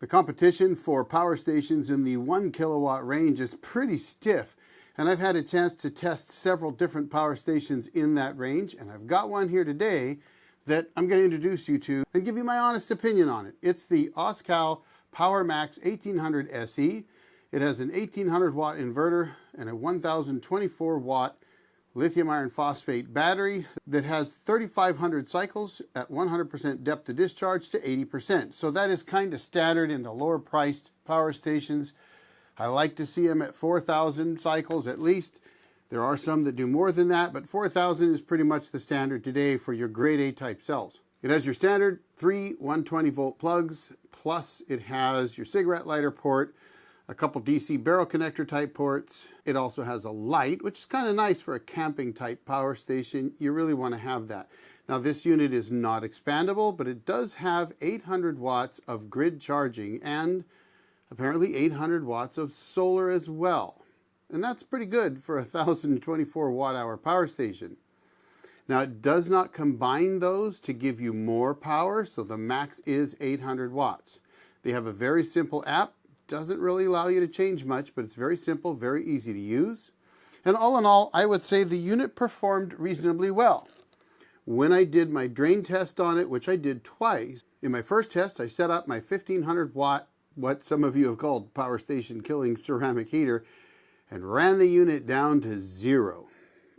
The competition for power stations in the 1 kilowatt range is pretty stiff, and I've had a chance to test several different power stations in that range, and I've got one here today that I'm going to introduce you to and give you my honest opinion on it. It's the Oscal PowerMax 1800SE. It has an 1800 watt inverter and a 1024 watt lithium iron phosphate battery that has 3,500 cycles at 100% depth of discharge to 80%. So that is kind of standard in the lower priced power stations. I like to see them at 4,000 cycles at least. There are some that do more than that, but 4,000 is pretty much the standard today for your grade A type cells. It has your standard 3 120 volt plugs, plus it has your cigarette lighter port, a couple DC barrel connector type ports. It also has a light, which is kind of nice for a camping type power station. You really want to have that. Now this unit is not expandable, but it does have 800 watts of grid charging and apparently 800 watts of solar as well. And that's pretty good for a 1024 watt hour power station. Now it does not combine those to give you more power, so the max is 800 watts. They have a very simple app. Doesn't really allow you to change much, but it's very simple, very easy to use. And all in all, I would say the unit performed reasonably well. When I did my drain test on it, which I did twice, in my first test I set up my 1500 watt, what some of you have called power station killing ceramic heater, and ran the unit down to 0.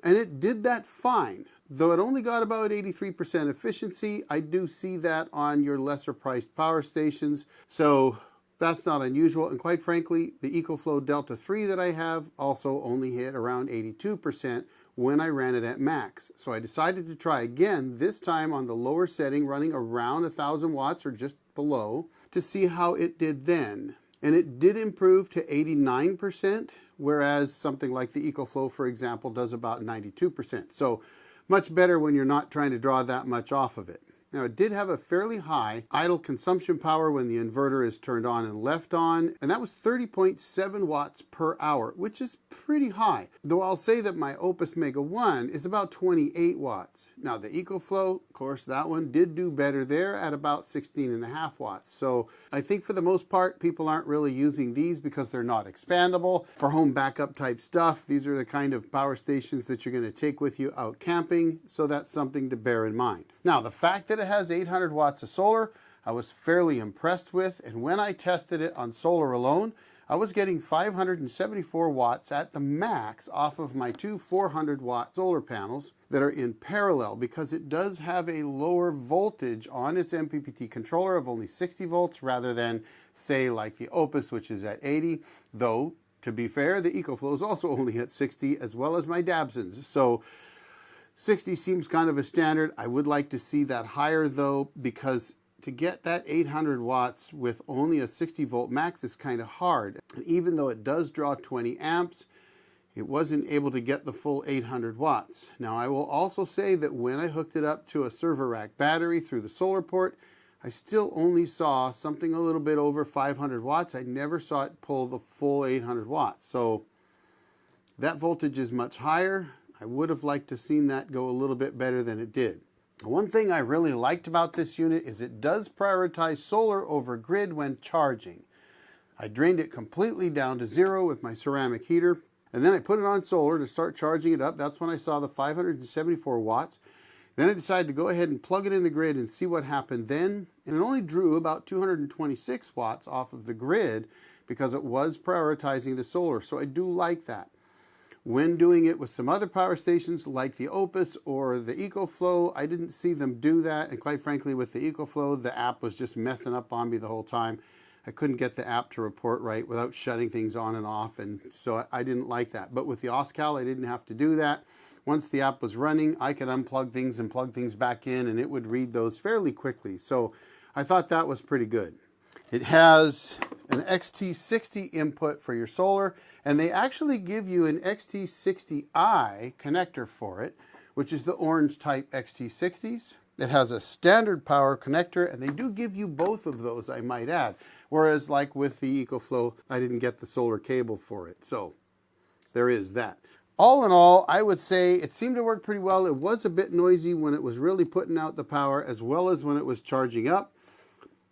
And it did that fine. Though it only got about 83% efficiency, I do see that on your lesser priced power stations. So that's not unusual, and quite frankly, the EcoFlow Delta 3 that I have also only hit around 82% when I ran it at max. So I decided to try again, this time on the lower setting, running around 1,000 watts or just below, to see how it did then. And it did improve to 89%, whereas something like the EcoFlow, for example, does about 92%. So much better when you're not trying to draw that much off of it. Now it did have a fairly high idle consumption power when the inverter is turned on and left on, and that was 30.7 watts per hour, which is pretty high. Though I'll say that my Opus Mega 1 is about 28 watts. Now the EcoFlow, of course, that one did do better there at about 16.5 watts. So I think for the most part, people aren't really using these because they're not expandable. For home backup type stuff, these are the kind of power stations that you're going to take with you out camping, so that's something to bear in mind. Now the fact that it has 800 watts of solar, I was fairly impressed with, and when I tested it on solar alone, I was getting 574 watts at the max off of my two 400 watt solar panels that are in parallel, because it does have a lower voltage on its MPPT controller of only 60 volts rather than, say, like the Opus, which is at 80, though to be fair, the EcoFlow is also only at 60, as well as my Dabsons. So 60 seems kind of a standard. I would like to see that higher though, because to get that 800 watts with only a 60 volt max is kind of hard. And even though it does draw 20 amps, it wasn't able to get the full 800 watts. Now I will also say that when I hooked it up to a server rack battery through the solar port, I still only saw something a little bit over 500 watts. I never saw it pull the full 800 watts. So that voltage is much higher. I would have liked to have seen that go a little bit better than it did. One thing I really liked about this unit is it does prioritize solar over grid when charging. I drained it completely down to 0 with my ceramic heater, and then I put it on solar to start charging it up. That's when I saw the 574 watts. Then I decided to go ahead and plug it in the grid and see what happened then, and it only drew about 226 watts off of the grid because it was prioritizing the solar, so I do like that. When doing it with some other power stations like the Opus or the EcoFlow, I didn't see them do that, and quite frankly with the EcoFlow, the app was just messing up on me the whole time. I couldn't get the app to report right without shutting things on and off, and so I didn't like that. But with the Oscal, I didn't have to do that. Once the app was running, I could unplug things and plug things back in, and it would read those fairly quickly. So I thought that was pretty good. It has an XT60 input for your solar, and they actually give you an XT60i connector for it, which is the orange type XT60s. It has a standard power connector, and they do give you both of those, I might add. Whereas like with the EcoFlow, I didn't get the solar cable for it. So there is that. All in all, I would say it seemed to work pretty well. It was a bit noisy when it was really putting out the power, as well as when it was charging up.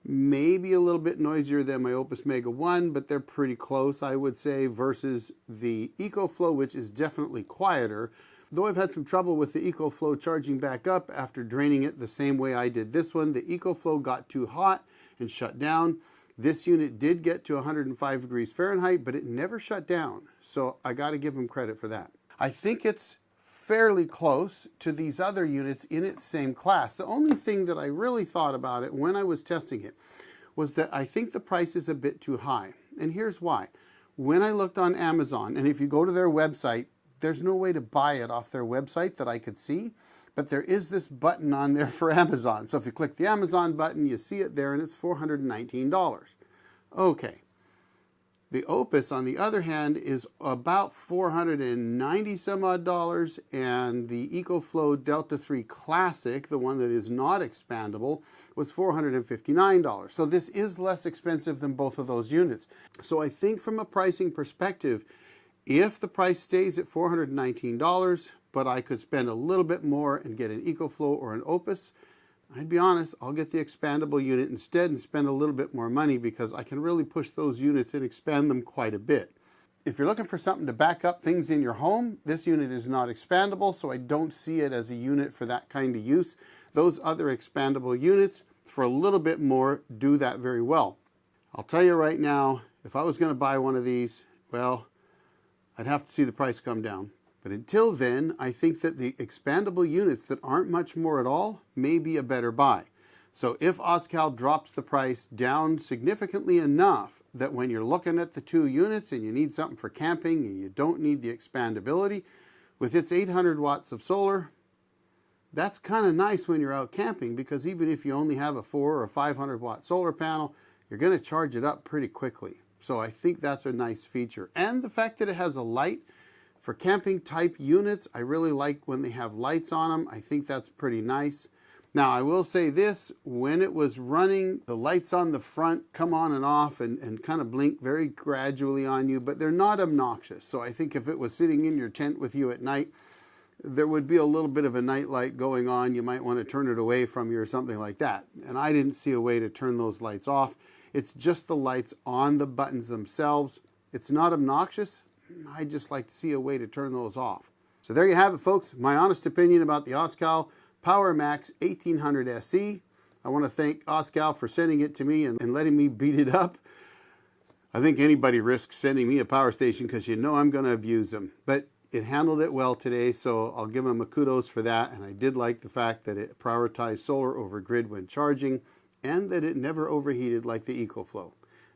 Maybe a little bit noisier than my Opus Mega 1, but they're pretty close, I would say, versus the EcoFlow, which is definitely quieter. Though I've had some trouble with the EcoFlow charging back up after draining it the same way I did this one. The EcoFlow got too hot and shut down. This unit did get to 105 degrees Fahrenheit, but it never shut down. So I got to give them credit for that. I think it's fairly close to these other units in its same class. The only thing that I really thought about it when I was testing it was that I think the price is a bit too high. And here's why. When I looked on Amazon, and if you go to their website, there's no way to buy it off their website that I could see, but there is this button on there for Amazon. So if you click the Amazon button, you see it there, and it's $419. Okay. The Opus, on the other hand, is about $490 some odd, and the EcoFlow Delta 3 Classic, the one that is not expandable, was $459. So this is less expensive than both of those units. So I think from a pricing perspective, if the price stays at $419, but I could spend a little bit more and get an EcoFlow or an Opus, I'd be honest, I'll get the expandable unit instead and spend a little bit more money because I can really push those units and expand them quite a bit. If you're looking for something to back up things in your home, this unit is not expandable, so I don't see it as a unit for that kind of use. Those other expandable units, for a little bit more, do that very well. I'll tell you right now, if I was going to buy one of these, well, I'd have to see the price come down. But until then, I think that the expandable units that aren't much more at all may be a better buy. So if Oscal drops the price down significantly enough that when you're looking at the two units and you need something for camping and you don't need the expandability, with its 800 watts of solar, that's kind of nice when you're out camping, because even if you only have a 400 or 500 watt solar panel, you're going to charge it up pretty quickly. So I think that's a nice feature. And the fact that it has a light, for camping type units, I really like when they have lights on them. I think that's pretty nice. Now I will say this, when it was running, the lights on the front come on and off and kind of blink very gradually on you, but they're not obnoxious. So I think if it was sitting in your tent with you at night, there would be a little bit of a night light going on. You might want to turn it away from you or something like that. And I didn't see a way to turn those lights off. It's just the lights on the buttons themselves. It's not obnoxious. I just like to see a way to turn those off. So there you have it, folks. My honest opinion about the Oscal PowerMax 1800SE. I want to thank Oscal for sending it to me and letting me beat it up. I think anybody risks sending me a power station because you know I'm going to abuse them. But it handled it well today, so I'll give them a kudos for that. And I did like the fact that it prioritized solar over grid when charging and that it never overheated like the EcoFlow.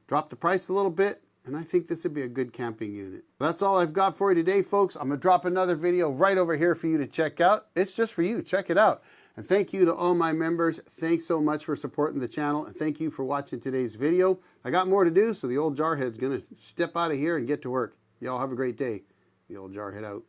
Dropped the price a little bit, and I think this would be a good camping unit. That's all I've got for you today, folks. I'm going to drop another video right over here for you to check out. It's just for you. Check it out. And thank you to all my members. Thanks so much for supporting the channel. And thank you for watching today's video. I got more to do, so the old Jarhead's going to step out of here and get to work. Y'all have a great day. The old Jarhead out.